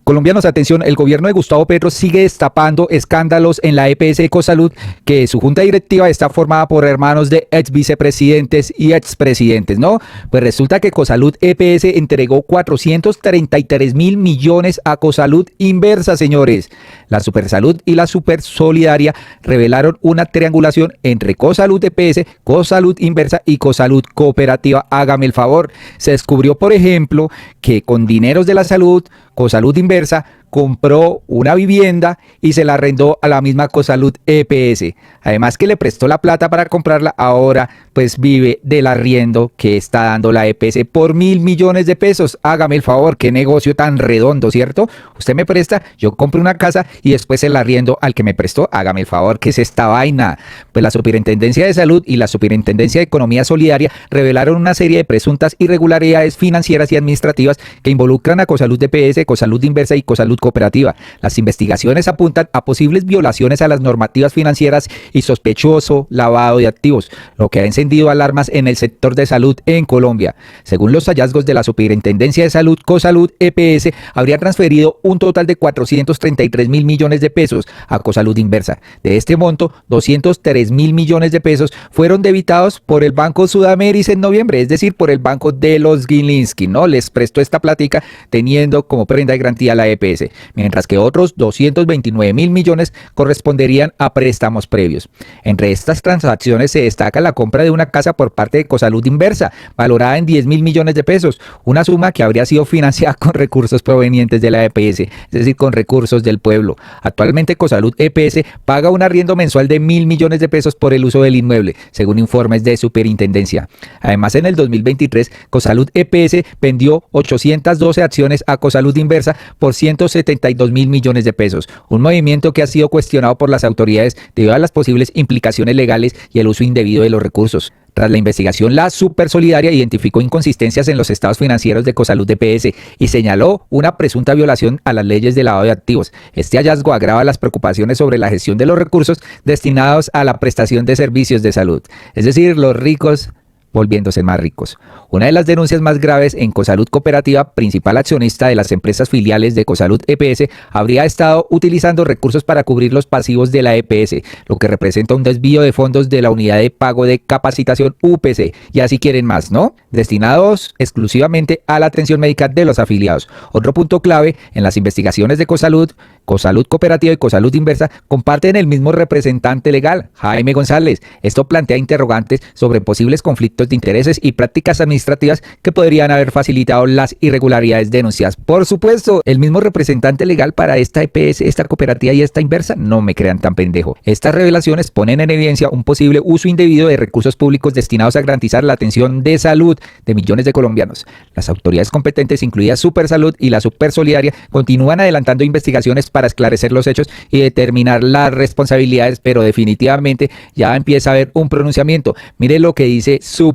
Colombianos, atención, el gobierno de Gustavo Petro sigue destapando escándalos en la EPS Ecosalud, que su junta directiva está formada por hermanos de ex vicepresidentes y expresidentes, ¿no? Pues resulta que Ecosalud EPS entregó 433 mil millones a Cosalud Inversa, señores. La Supersalud y la Supersolidaria revelaron una triangulación entre Cosalud EPS, Cosalud Inversa y Cosalud Cooperativa. Hágame el favor. Se descubrió, por ejemplo, que con dineros de la salud, Cosalud Inversa compró una vivienda y se la arrendó a la misma Cosalud EPS. Además que le prestó la plata para comprarla, ahora pues vive del arriendo que está dando la EPS por 1.000 millones de pesos. Hágame el favor, qué negocio tan redondo, ¿cierto? Usted me presta, yo compro una casa y después se la arriendo al que me prestó. Hágame el favor, ¿qué es esta vaina? Pues la Superintendencia de Salud y la Superintendencia de Economía Solidaria revelaron una serie de presuntas irregularidades financieras y administrativas que involucran a Cosalud EPS, Cosalud Inversa y Cosalud Cooperativa. Las investigaciones apuntan a posibles violaciones a las normativas financieras y sospechoso lavado de activos, lo que ha encendido alarmas en el sector de salud en Colombia. Según los hallazgos de la Superintendencia de Salud, Cosalud EPS habría transferido un total de 433 mil millones de pesos a Cosalud Inversa. De este monto, 203 mil millones de pesos fueron debitados por el Banco Sudamericano en noviembre, es decir, por el banco de los Gilinski, ¿no? Les prestó esta plática teniendo como prenda de garantía la EPS, mientras que otros 229 mil millones corresponderían a préstamos previos. Entre estas transacciones se destaca la compra de una casa por parte de Cosalud Inversa, valorada en 10 mil millones de pesos, una suma que habría sido financiada con recursos provenientes de la EPS, es decir, con recursos del pueblo. Actualmente Cosalud EPS paga un arriendo mensual de 1.000 millones de pesos por el uso del inmueble, según informes de Superintendencia. Además, en el 2023, Cosalud EPS vendió 812 acciones a Cosalud Inversa por 172 mil millones de pesos, un movimiento que ha sido cuestionado por las autoridades debido a las posibles implicaciones legales y el uso indebido de los recursos. Tras la investigación, la Supersolidaria identificó inconsistencias en los estados financieros de Cosalud EPS y señaló una presunta violación a las leyes de lavado de activos. Este hallazgo agrava las preocupaciones sobre la gestión de los recursos destinados a la prestación de servicios de salud, es decir, los ricos volviéndose más ricos. Una de las denuncias más graves en Cosalud Cooperativa, principal accionista de las empresas filiales de Cosalud EPS, habría estado utilizando recursos para cubrir los pasivos de la EPS, lo que representa un desvío de fondos de la unidad de pago de capacitación UPC, y así quieren más, ¿no? Destinados exclusivamente a la atención médica de los afiliados. Otro punto clave en las investigaciones de Cosalud, Cosalud Cooperativa y Cosalud Inversa comparten el mismo representante legal, Jaime González. Esto plantea interrogantes sobre posibles conflictos de intereses y prácticas administrativas que podrían haber facilitado las irregularidades denunciadas. Por supuesto, el mismo representante legal para esta EPS, esta cooperativa y esta Inversa, no me crean tan pendejo. Estas revelaciones ponen en evidencia un posible uso indebido de recursos públicos destinados a garantizar la atención de salud de millones de colombianos. Las autoridades competentes, incluidas Supersalud y la Supersolidaria, continúan adelantando investigaciones para esclarecer los hechos y determinar las responsabilidades, pero definitivamente ya empieza a haber un pronunciamiento. Mire lo que dice Supersalud,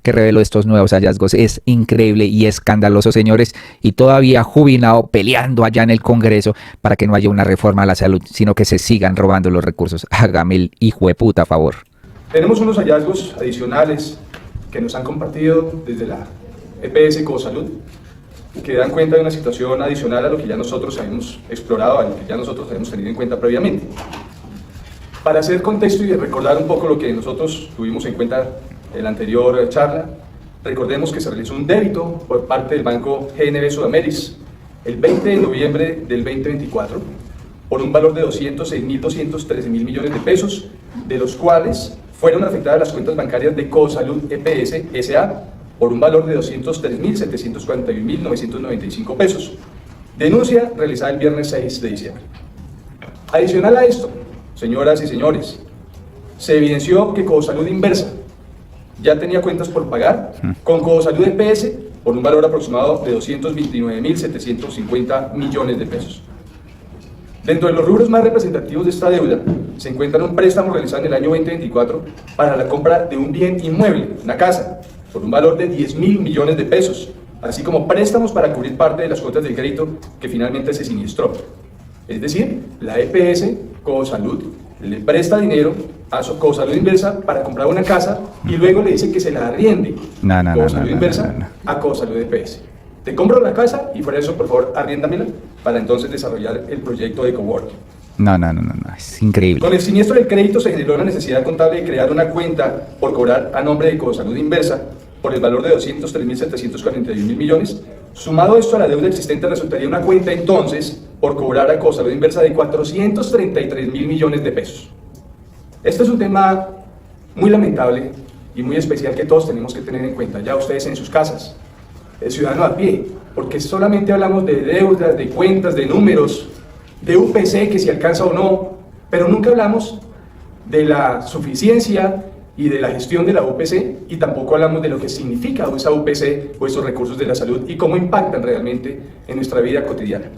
que reveló estos nuevos hallazgos. Es increíble y escandaloso, señores, y todavía jubilado peleando allá en el Congreso para que no haya una reforma a la salud, sino que se sigan robando los recursos. Hágame el hijo de puta favor. Tenemos unos hallazgos adicionales que nos han compartido desde la EPS Cosalud, que dan cuenta de una situación adicional a lo que ya nosotros habíamos explorado, a lo que ya nosotros habíamos tenido en cuenta previamente. Para hacer contexto y recordar un poco lo que nosotros tuvimos en cuenta en la anterior charla, recordemos que se realizó un débito por parte del Banco GNB Sudameris el 20 de noviembre del 2024 por un valor de 206.213 mil millones de pesos, de los cuales fueron afectadas las cuentas bancarias de Cosalud EPS S.A. por un valor de 203.741.995 pesos. Denuncia realizada el viernes 6 de diciembre. Adicional a esto, señoras y señores, se evidenció que Cosalud Inversa ya tenía cuentas por pagar con Cosalud EPS por un valor aproximado de 229.750 millones de pesos. Dentro de los rubros más representativos de esta deuda se encuentra un préstamo realizado en el año 2024 para la compra de un bien inmueble, una casa, por un valor de 10.000 millones de pesos, así como préstamos para cubrir parte de las cuotas del crédito que finalmente se siniestró. Es decir, la EPS Cosalud le presta dinero a Cosalud Inversa para comprar una casa y luego le dice que se la arriende Cosalud Inversa a Cosalud EPS. te compro la casa y por eso, por favor, arriéndamela para entonces desarrollar el proyecto de coworking. No, es increíble. Con el siniestro del crédito se generó la necesidad contable de crear una cuenta por cobrar a nombre de Cosalud Inversa por el valor de 203.741 mil millones. Sumado esto a la deuda existente resultaría una cuenta entonces por cobrar a Cosalud Inversa de 433 mil millones de pesos. Este es un tema muy lamentable y muy especial que todos tenemos que tener en cuenta, ya ustedes en sus casas, el ciudadano a pie, porque solamente hablamos de deudas, de cuentas, de números, de UPC, que si alcanza o no, pero nunca hablamos de la suficiencia y de la gestión de la UPC, y tampoco hablamos de lo que significa esa UPC o esos recursos de la salud y cómo impactan realmente en nuestra vida cotidiana.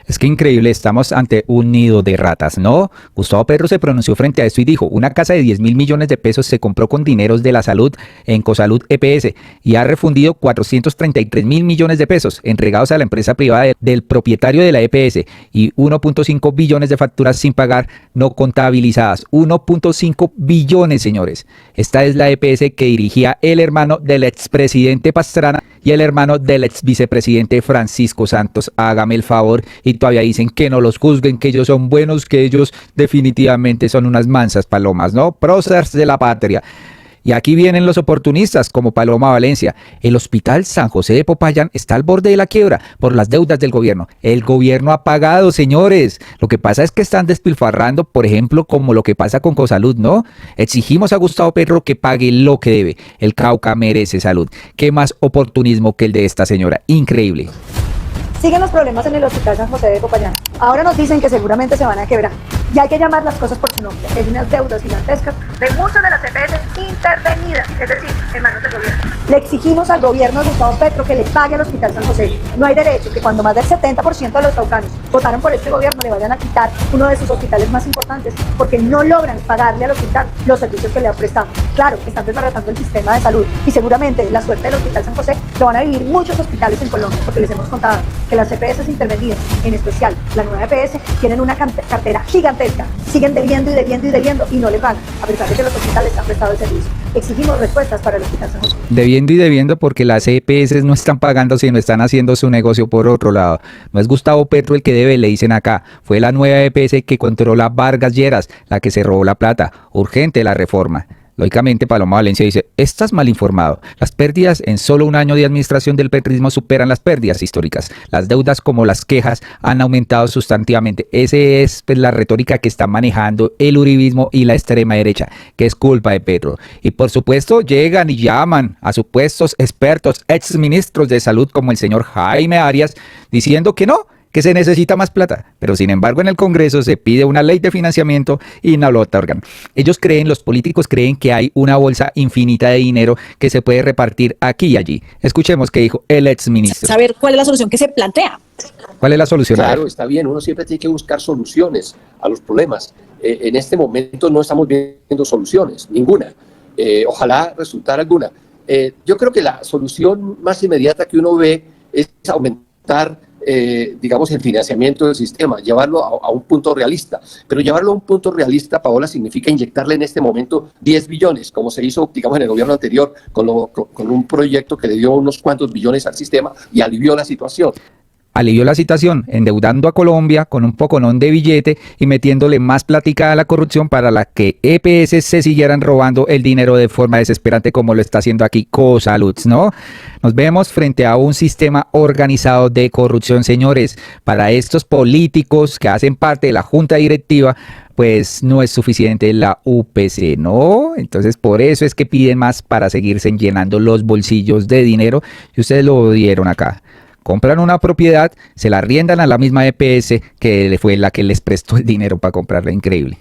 Es que increíble, estamos ante un nido de ratas, ¿no? Gustavo Petro se pronunció frente a esto y dijo, una casa de 10 mil millones de pesos se compró con dineros de la salud en Cosalud EPS y ha refundido 433 mil millones de pesos entregados a la empresa privada del propietario de la EPS y 1.5 billones de facturas sin pagar no contabilizadas. 1.5 billones, señores. Esta es la EPS que dirigía el hermano del expresidente Pastrana y el hermano del ex vicepresidente Francisco Santos. Hágame el favor, y todavía dicen que no los juzguen, que ellos son buenos, que ellos definitivamente son unas mansas palomas, ¿no? Próceres de la patria. Y aquí vienen los oportunistas como Paloma Valencia. El Hospital San José de Popayán está al borde de la quiebra por las deudas del gobierno. El gobierno ha pagado, señores. Lo que pasa es que están despilfarrando, por ejemplo, como lo que pasa con Cosalud, ¿no? Exigimos a Gustavo Petro que pague lo que debe. El Cauca merece salud. ¿Qué más oportunismo que el de esta señora? Increíble. Siguen los problemas en el Hospital San José de Popayán. Ahora nos dicen que seguramente se van a quebrar. Y hay que llamar las cosas por su nombre. Hay unas deudas gigantescas de muchas de las EPS intervenidas, es decir, en manos del gobierno. Le exigimos al gobierno de Gustavo Petro que le pague al Hospital San José. No hay derecho que cuando más del 70% de los caucanos votaron por este gobierno le vayan a quitar uno de sus hospitales más importantes porque no logran pagarle al hospital los servicios que le ha prestado. Claro, están desbaratando el sistema de salud y seguramente la suerte del Hospital San José lo van a vivir muchos hospitales en Colombia porque les hemos contado que las EPS intervenidas, en especial la nueva EPS, tienen una cartera gigantesca. Siguen debiendo y no le pagan, a pesar de que los hospitales han prestado el servicio. Exigimos respuestas para el Hospital San José. Debiendo porque las EPS no están pagando, sino están haciendo su negocio por otro lado. No es Gustavo Petro el que debe, le dicen acá. Fue la nueva EPS que controla Vargas Lleras, la que se robó la plata. Urgente la reforma. Lógicamente, Paloma Valencia dice, estás mal informado. Las pérdidas en solo un año de administración del petrismo superan las pérdidas históricas. Las deudas como las quejas han aumentado sustantivamente. Esa es la retórica que está manejando el uribismo y la extrema derecha, que es culpa de Petro. Y por supuesto llegan y llaman a supuestos expertos, exministros de salud como el señor Jaime Arias, diciendo que no, que se necesita más plata, pero sin embargo en el Congreso se pide una ley de financiamiento y no lo otorgan. Ellos creen, los políticos creen que hay una bolsa infinita de dinero que se puede repartir aquí y allí. Escuchemos qué dijo el exministro. Saber cuál es la solución que se plantea. ¿Cuál es la solución? Claro, está bien, uno siempre tiene que buscar soluciones a los problemas. En este momento no estamos viendo soluciones, ninguna. Ojalá resultara alguna. Yo creo que la solución más inmediata que uno ve es aumentar digamos, el financiamiento del sistema, llevarlo a un punto realista. Pero llevarlo a un punto realista, Paola, significa inyectarle en este momento 10 billones, como se hizo, digamos, en el gobierno anterior, con un proyecto que le dio unos cuantos billones al sistema y alivió la situación. Alivió la situación, endeudando a Colombia con un poconón de billete y metiéndole más plática a la corrupción para la que EPS se siguieran robando el dinero de forma desesperante como lo está haciendo aquí Cosalud, ¿no? Nos vemos frente a un sistema organizado de corrupción, señores. Para estos políticos que hacen parte de la junta directiva, pues no es suficiente la UPC, ¿no? Entonces por eso es que piden más para seguirse llenando los bolsillos de dinero y ustedes lo dieron acá. Compran una propiedad, se la arriendan a la misma EPS que fue la que les prestó el dinero para comprarla. Increíble.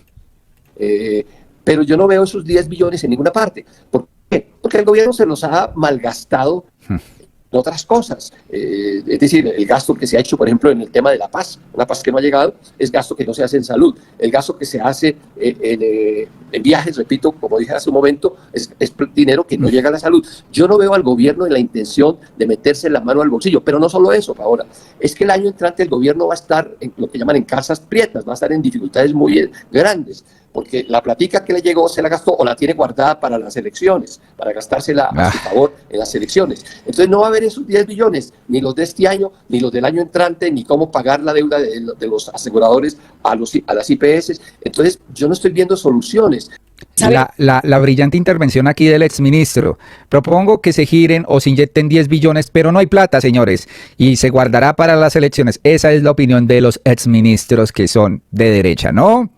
Pero yo no veo esos 10 billones en ninguna parte. ¿Por qué? Porque el gobierno se los ha malgastado en otras cosas. Es decir, el gasto que se ha hecho, por ejemplo, en el tema de la paz, una paz que no ha llegado, es gasto que no se hace en salud. El gasto que se hace en viajes, repito, como dije hace un momento, es dinero que no llega a la salud. Yo no veo al gobierno en la intención de meterse la mano al bolsillo, pero no solo eso, Paola, es que el año entrante el gobierno va a estar en lo que llaman en casas prietas, va a estar en dificultades muy grandes. porque la platica que le llegó se la gastó o la tiene guardada para las elecciones, para gastársela a su favor en las elecciones. Entonces no va a haber esos 10 billones, ni los de este año, ni los del año entrante, ni cómo pagar la deuda de los aseguradores a las IPS. Entonces yo no estoy viendo soluciones. La brillante intervención aquí del exministro. Propongo que se giren o se inyecten 10 billones, pero no hay plata, señores, y se guardará para las elecciones. Esa es la opinión de los exministros que son de derecha, ¿no?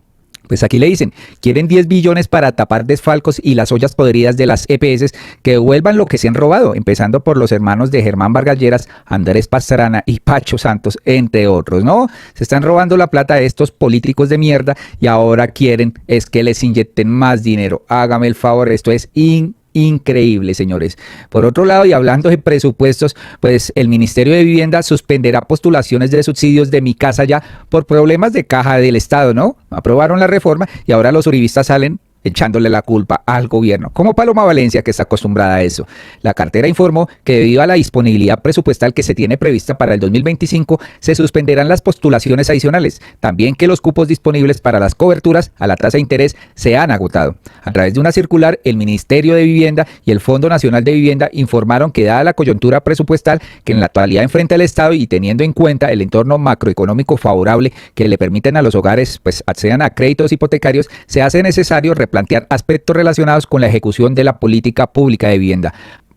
Pues aquí le dicen, quieren 10 billones para tapar desfalcos y las ollas podridas de las EPS que devuelvan lo que se han robado, empezando por los hermanos de Germán Vargas Lleras, Andrés Pastrana y Pacho Santos, entre otros, ¿no? Se están robando la plata de estos políticos de mierda y ahora quieren es que les inyecten más dinero. Hágame el favor, esto es increíble, señores. Por otro lado, y hablando de presupuestos, pues el Ministerio de Vivienda suspenderá postulaciones de subsidios de Mi Casa Ya por problemas de caja del Estado, ¿no? Aprobaron la reforma y ahora los uribistas salen echándole la culpa al gobierno, como Paloma Valencia, que está acostumbrada a eso. La cartera informó que debido a la disponibilidad presupuestal que se tiene prevista para el 2025, se suspenderán las postulaciones adicionales, también que los cupos disponibles para las coberturas a la tasa de interés se han agotado. A través de una circular, el Ministerio de Vivienda y el Fondo Nacional de Vivienda informaron que dada la coyuntura presupuestal que en la actualidad enfrenta el Estado y teniendo en cuenta el entorno macroeconómico favorable que le permiten a los hogares pues accedan a créditos hipotecarios, se hace necesario replantear aspectos relacionados con la ejecución de la política pública de vivienda.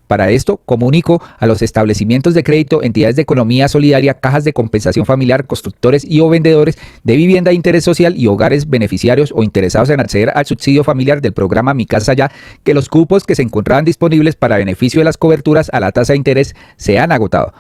Para esto, comunico a los establecimientos de crédito, entidades de economía solidaria, cajas de compensación familiar, constructores y o vendedores de vivienda de interés social y hogares beneficiarios o interesados en acceder al subsidio familiar del programa Mi Casa Ya, que los cupos que se encontraban disponibles para beneficio de las coberturas a la tasa de interés se han agotado.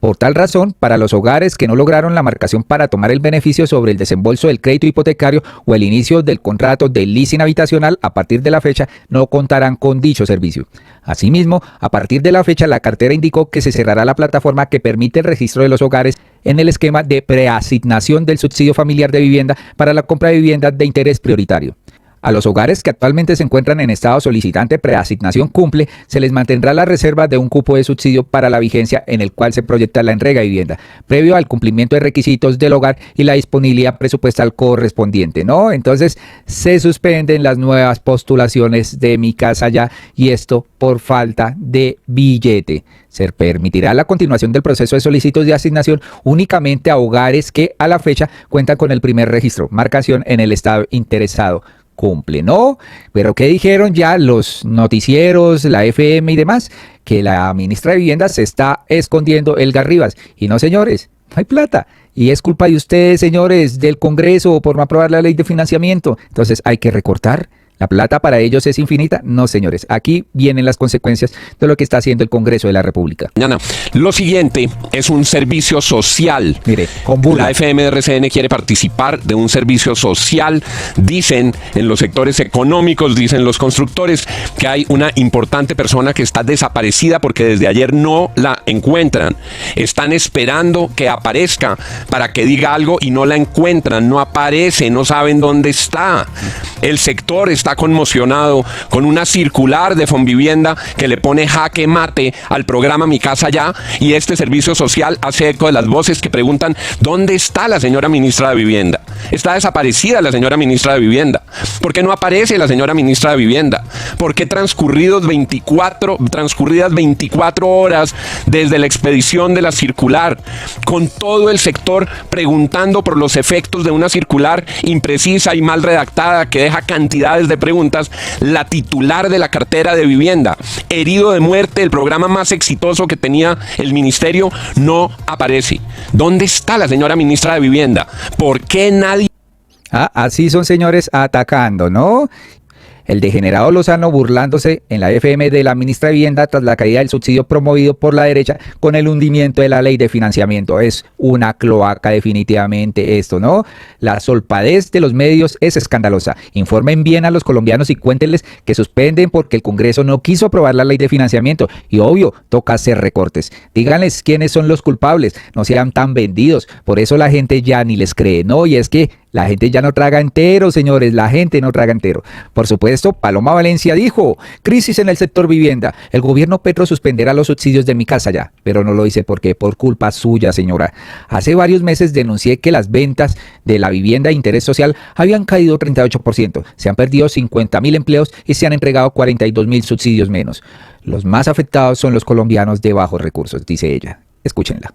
Por tal razón, para los hogares que no lograron la marcación para tomar el beneficio sobre el desembolso del crédito hipotecario o el inicio del contrato de leasing habitacional, a partir de la fecha no contarán con dicho servicio. Asimismo, a partir de la fecha, la cartera indicó que se cerrará la plataforma que permite el registro de los hogares en el esquema de preasignación del subsidio familiar de vivienda para la compra de vivienda de interés prioritario. A los hogares que actualmente se encuentran en estado solicitante preasignación cumple, se les mantendrá la reserva de un cupo de subsidio para la vigencia en el cual se proyecta la entrega de vivienda, previo al cumplimiento de requisitos del hogar y la disponibilidad presupuestal correspondiente, ¿no? Entonces, se suspenden las nuevas postulaciones de Mi Casa Ya y esto por falta de billete. Se permitirá la continuación del proceso de solicitud de asignación únicamente a hogares que a la fecha cuentan con el primer registro, marcación en el estado interesado. Cumple, ¿no? Pero ¿qué dijeron ya los noticieros, la FM y demás? Que la ministra de Vivienda se está escondiendo el Garribas. Y no, señores, no hay plata. Y es culpa de ustedes, señores, del Congreso por no aprobar la ley de financiamiento. Entonces hay que recortar. ¿La plata para ellos es infinita? No, señores. Aquí vienen las consecuencias de lo que está haciendo el Congreso de la República. Mañana. Lo siguiente es un servicio social. Mire, con burla. La FM de RCN quiere participar de un servicio social. Dicen en los sectores económicos, dicen los constructores, que hay una importante persona que está desaparecida porque desde ayer no la encuentran. Están esperando que aparezca para que diga algo y no la encuentran. No aparece, no saben dónde está. El sector está conmocionado con una circular de Fonvivienda que le pone jaque mate al programa Mi Casa Ya, y este servicio social hace eco de las voces que preguntan ¿dónde está la señora ministra de Vivienda? Está desaparecida la señora ministra de Vivienda. ¿Por qué no aparece la señora ministra de Vivienda? ¿Por qué transcurridas 24 horas desde la expedición de la circular, con todo el sector preguntando por los efectos de una circular imprecisa y mal redactada que deja cantidades de preguntas? La titular de la cartera de vivienda, herido de muerte, el programa más exitoso que tenía el ministerio, no aparece. ¿Dónde está la señora ministra de Vivienda? ¿Por qué nadie? Así son, señores, atacando, ¿no? El degenerado Lozano burlándose en la FM de la ministra de Vivienda tras la caída del subsidio promovido por la derecha con el hundimiento de la ley de financiamiento. Es una cloaca definitivamente esto, ¿no? La solpadez de los medios es escandalosa. Informen bien a los colombianos y cuéntenles que suspenden porque el Congreso no quiso aprobar la ley de financiamiento. Y obvio, toca hacer recortes. Díganles quiénes son los culpables. No sean tan vendidos. Por eso la gente ya ni les cree, ¿no? Y es que la gente ya no traga entero, señores. La gente no traga entero. Por supuesto, esto, Paloma Valencia dijo: crisis en el sector vivienda. El gobierno Petro suspenderá los subsidios de Mi Casa Ya, pero no lo dice porque por culpa suya, señora. Hace varios meses denuncié que las ventas de la vivienda de interés social habían caído 38%. Se han perdido 50.000 empleos y se han entregado 42.000 subsidios menos. Los más afectados son los colombianos de bajos recursos, dice ella. Escúchenla.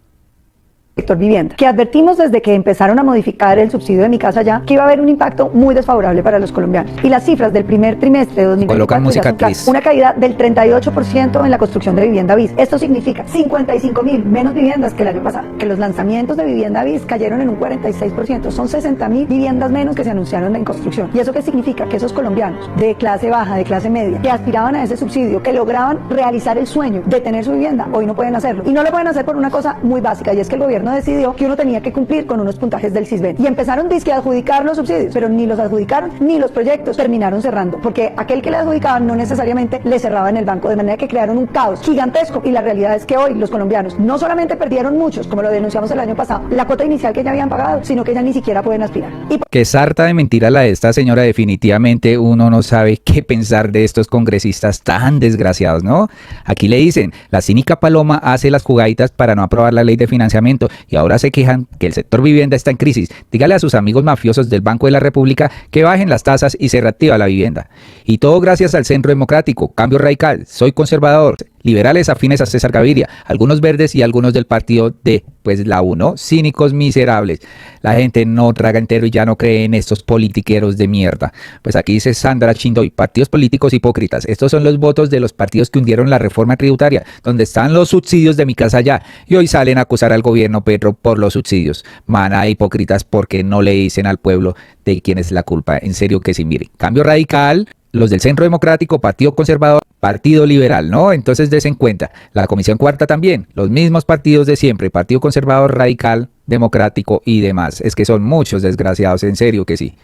Sector vivienda, que advertimos desde que empezaron a modificar el subsidio de Mi Casa Ya que iba a haber un impacto muy desfavorable para los colombianos. Y las cifras del primer trimestre de 2024 Colocan música ya son claras. triste. Una caída del 38% en la construcción de vivienda BIS. Esto significa 55.000 menos viviendas que el año pasado. Que los lanzamientos de vivienda BIS cayeron en un 46%. Son 60.000 viviendas menos que se anunciaron en construcción. ¿Y eso qué significa? Que esos colombianos de clase baja, de clase media, que aspiraban a ese subsidio, que lograban realizar el sueño de tener su vivienda, hoy no pueden hacerlo. Y no lo pueden hacer por una cosa muy básica, y es que el gobierno decidió que uno tenía que cumplir con unos puntajes del Sisbén y empezaron dizque a adjudicar los subsidios, pero ni los adjudicaron ni los proyectos terminaron cerrando, porque aquel que le adjudicaban no necesariamente le cerraba en el banco, de manera que crearon un caos gigantesco. Y la realidad es que hoy los colombianos no solamente perdieron muchos, como lo denunciamos el año pasado, la cuota inicial que ya habían pagado, sino que ya ni siquiera pueden aspirar. Y Que sarta de mentira la de esta señora. Definitivamente uno no sabe qué pensar de estos congresistas tan desgraciados, ¿no? Aquí le dicen: la cínica Paloma hace las jugaditas para no aprobar la ley de financiamiento y ahora se quejan que el sector vivienda está en crisis. Dígale a sus amigos mafiosos del Banco de la República que bajen las tasas y se reactiva la vivienda. Y todo gracias al Centro Democrático, Cambio Radical, Soy Conservador, liberales afines a César Gaviria, algunos verdes y algunos del partido de, pues la U, ¿no? Cínicos miserables. La gente no traga entero y ya no cree en estos politiqueros de mierda. Pues aquí dice Sandra Chindoy: partidos políticos hipócritas. Estos son los votos de los partidos que hundieron la reforma tributaria, donde están los subsidios de Mi Casa Ya, y hoy salen a acusar al gobierno Petro por los subsidios. Mana de hipócritas, porque no le dicen al pueblo de quién es la culpa. En serio que sí, mire. Cambio Radical, los del Centro Democrático, Partido Conservador, Partido Liberal, ¿no? Entonces des en cuenta. La Comisión Cuarta también, los mismos partidos de siempre: Partido Conservador, Radical, Democrático y demás. Es que son muchos desgraciados, en serio que sí.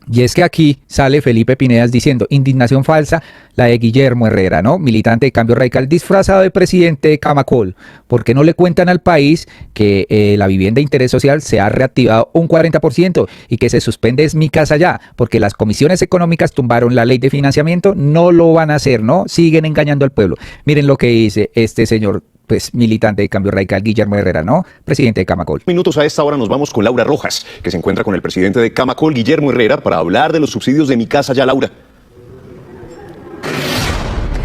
Y es que aquí sale Felipe Pinedas diciendo: indignación falsa la de Guillermo Herrera, ¿no? Militante de Cambio Radical disfrazado de presidente de Camacol. ¿Por qué no le cuentan al país que la vivienda de interés social se ha reactivado un 40% y que se suspende es Mi Casa Ya? Porque las comisiones económicas tumbaron la ley de financiamiento, no lo van a hacer, ¿no? Siguen engañando al pueblo. Miren lo que dice este señor, pues militante de Cambio Radical, Guillermo Herrera, ¿no? Presidente de Camacol. Minutos a esta hora nos vamos con Laura Rojas, que se encuentra con el presidente de Camacol, Guillermo Herrera, para hablar de los subsidios de Mi Casa Ya. Laura.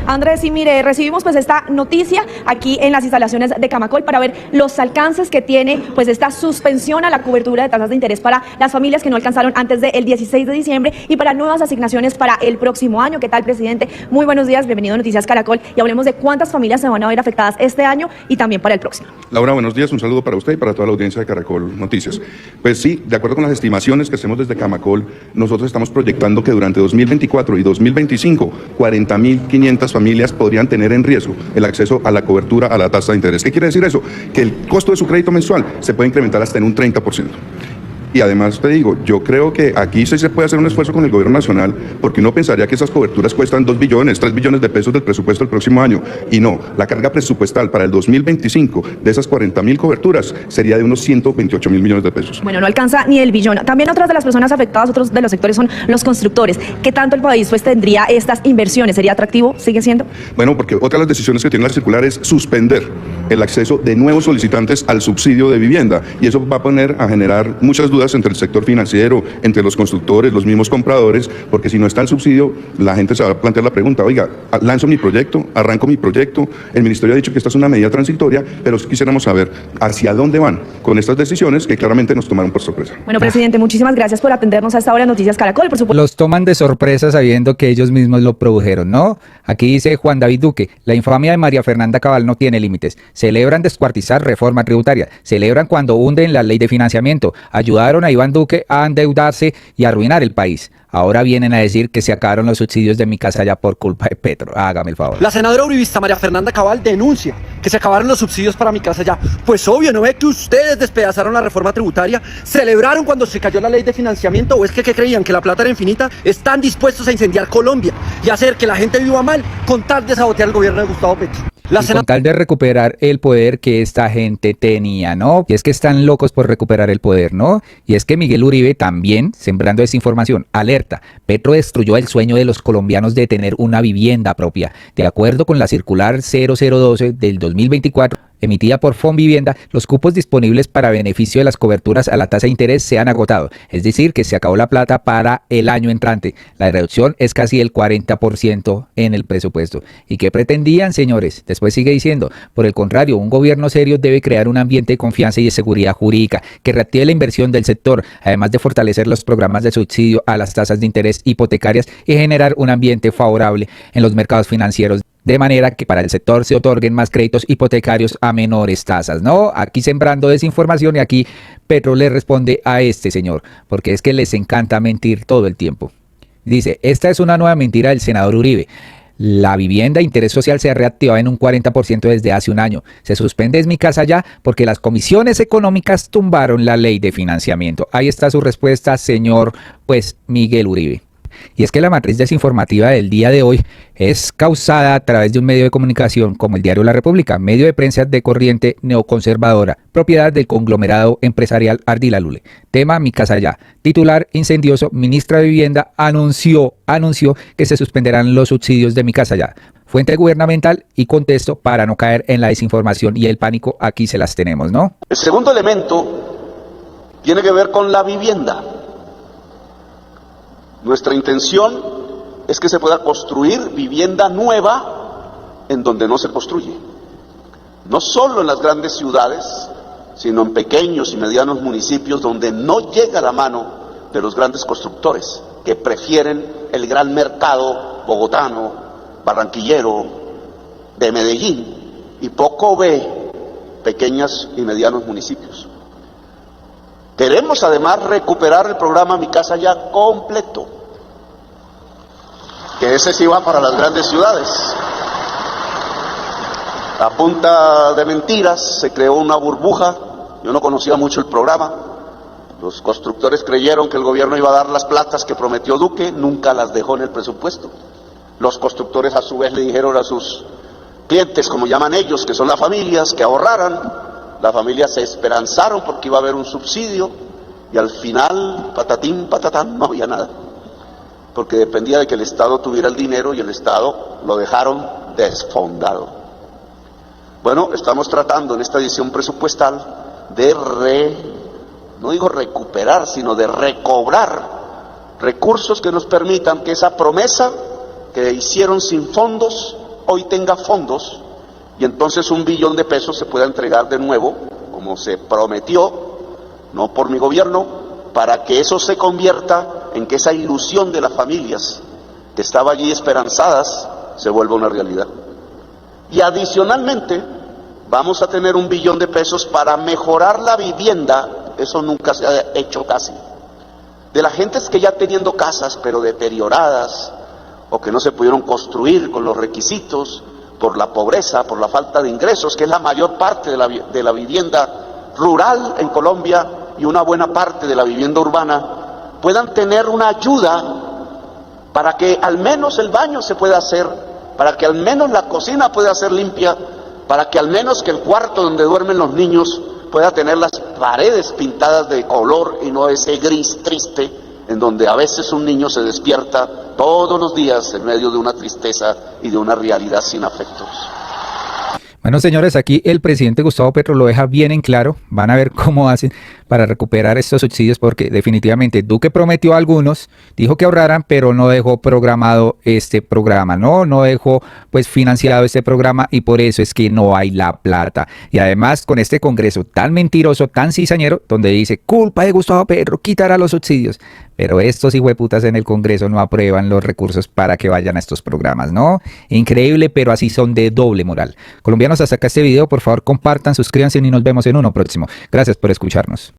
Andrés, y mire, recibimos pues esta noticia aquí en las instalaciones de Camacol para ver los alcances que tiene pues esta suspensión a la cobertura de tasas de interés para las familias que no alcanzaron antes del 16 de diciembre y para nuevas asignaciones para el próximo año. ¿Qué tal, presidente? Muy buenos días, bienvenido a Noticias Caracol y hablemos de cuántas familias se van a ver afectadas este año y también para el próximo. Laura, buenos días, un saludo para usted y para toda la audiencia de Caracol Noticias. Pues sí, de acuerdo con las estimaciones que hacemos desde Camacol, nosotros estamos proyectando que durante 2024 y 2025, 40.500 familias podrían tener en riesgo el acceso a la cobertura a la tasa de interés. ¿Qué quiere decir eso? Que el costo de su crédito mensual se puede incrementar hasta en un 30%. Y además te digo, yo creo que aquí sí se puede hacer un esfuerzo con el gobierno nacional, porque uno pensaría que esas coberturas cuestan 2 billones, 3 billones de pesos del presupuesto del próximo año. Y no, la carga presupuestal para el 2025 de esas 40.000 coberturas sería de unos 128.000 millones de pesos. Bueno, no alcanza ni el billón. También otras de las personas afectadas, otros de los sectores son los constructores. ¿Qué tanto el país pues tendría estas inversiones? ¿Sería atractivo? ¿Sigue siendo? Bueno, porque otra de las decisiones que tiene la circular es suspender el acceso de nuevos solicitantes al subsidio de vivienda. Y eso va a poner a generar muchas dudas entre el sector financiero, entre los constructores, los mismos compradores, porque si no está el subsidio, la gente se va a plantear la pregunta: oiga, lanzo mi proyecto, arranco mi proyecto, el ministerio ha dicho que esta es una medida transitoria, pero quisiéramos saber hacia dónde van con estas decisiones que claramente nos tomaron por sorpresa. Bueno, presidente, muchísimas gracias por atendernos a esta hora en Noticias Caracol, por supuesto. Los toman de sorpresa sabiendo que ellos mismos lo produjeron, ¿no? Aquí dice Juan David Duque: la infamia de María Fernanda Cabal no tiene límites. Celebran descuartizar reforma tributaria, celebran cuando hunden la ley de financiamiento, ayudaron a Iván Duque a endeudarse y a arruinar el país. Ahora vienen a decir que se acabaron los subsidios de Mi Casa Ya por culpa de Petro. Hágame el favor. La senadora uribista María Fernanda Cabal denuncia que se acabaron los subsidios para Mi Casa Ya. Pues obvio, ¿no ve que ustedes despedazaron la reforma tributaria? ¿Celebraron cuando se cayó la ley de financiamiento? ¿O es que creían que la plata era infinita? Están dispuestos a incendiar Colombia y hacer que la gente viva mal con tal de sabotear el gobierno de Gustavo Petro. La y con tal de recuperar el poder que esta gente tenía, ¿no? Y es que están locos por recuperar el poder, ¿no? Y es que Miguel Uribe también, sembrando desinformación, alerta, Petro destruyó el sueño de los colombianos de tener una vivienda propia. De acuerdo con la circular 0012 del 2024, emitida por Fonvivienda, los cupos disponibles para beneficio de las coberturas a la tasa de interés se han agotado, es decir, que se acabó la plata para el año entrante. La reducción es casi el 40% en el presupuesto. ¿Y qué pretendían, señores? Después sigue diciendo, por el contrario, un gobierno serio debe crear un ambiente de confianza y de seguridad jurídica que reactive la inversión del sector, además de fortalecer los programas de subsidio a las tasas de interés hipotecarias y generar un ambiente favorable en los mercados financieros, de manera que para el sector se otorguen más créditos hipotecarios a menores tasas, ¿no? Aquí sembrando desinformación y aquí Petro le responde a este señor, porque es que les encanta mentir todo el tiempo. Dice, esta es una nueva mentira del senador Uribe. La vivienda de interés social se ha reactivado en un 40% desde hace un año. Se suspende Es Mi Casa Ya porque las comisiones económicas tumbaron la ley de financiamiento. Ahí está su respuesta, señor, pues, Miguel Uribe. Y es que la matriz desinformativa del día de hoy es causada a través de un medio de comunicación como el Diario La República, medio de prensa de corriente neoconservadora, propiedad del conglomerado empresarial Ardila Lule. Tema Mi Casa Ya. Titular incendioso, ministra de Vivienda anunció que se suspenderán los subsidios de Mi Casa Ya. Fuente gubernamental y contexto para no caer en la desinformación y el pánico, aquí se las tenemos, ¿no? El segundo elemento tiene que ver con la vivienda. Nuestra intención es que se pueda construir vivienda nueva en donde no se construye. No solo en las grandes ciudades, sino en pequeños y medianos municipios donde no llega la mano de los grandes constructores, que prefieren el gran mercado bogotano, barranquillero, de Medellín, y poco ve pequeños y medianos municipios. Queremos además recuperar el programa Mi Casa Ya completo, que ese sí va para las grandes ciudades. A punta de mentiras se creó una burbuja, yo no conocía mucho el programa, los constructores creyeron que el gobierno iba a dar las platas que prometió Duque, nunca las dejó en el presupuesto. Los constructores a su vez le dijeron a sus clientes, como llaman ellos, que son las familias, que ahorraran. Las familias se esperanzaron porque iba a haber un subsidio y al final, patatín, patatán, no había nada. Porque dependía de que el Estado tuviera el dinero y el Estado lo dejaron desfondado. Bueno, estamos tratando en esta edición presupuestal de no digo recuperar, sino de recobrar recursos que nos permitan que esa promesa que hicieron sin fondos, hoy tenga fondos. Y entonces 1 billón de pesos se pueda entregar de nuevo, como se prometió, no por mi gobierno, para que eso se convierta en que esa ilusión de las familias que estaba allí esperanzadas se vuelva una realidad. Y adicionalmente vamos a tener 1 billón de pesos para mejorar la vivienda, eso nunca se ha hecho casi, de las gentes que ya teniendo casas pero deterioradas o que no se pudieron construir con los requisitos, por la pobreza, por la falta de ingresos, que es la mayor parte de la vivienda rural en Colombia y una buena parte de la vivienda urbana, puedan tener una ayuda para que al menos el baño se pueda hacer, para que al menos la cocina pueda ser limpia, para que al menos que el cuarto donde duermen los niños pueda tener las paredes pintadas de color y no ese gris triste en donde a veces un niño se despierta todos los días en medio de una tristeza y de una realidad sin afectos. Bueno, señores, aquí el presidente Gustavo Petro lo deja bien en claro. Van a ver cómo hacen para recuperar estos subsidios, porque definitivamente Duque prometió a algunos, dijo que ahorraran, pero no dejó programado este programa, no dejó pues financiado este programa, y por eso es que no hay la plata. Y además con este Congreso tan mentiroso, tan cizañero, donde dice culpa de Gustavo Petro, quitará los subsidios. Pero estos hijueputas en el Congreso no aprueban los recursos para que vayan a estos programas, ¿no? Increíble, pero así son de doble moral. Colombianos, hasta acá este video, por favor compartan, suscríbanse y nos vemos en uno próximo. Gracias por escucharnos.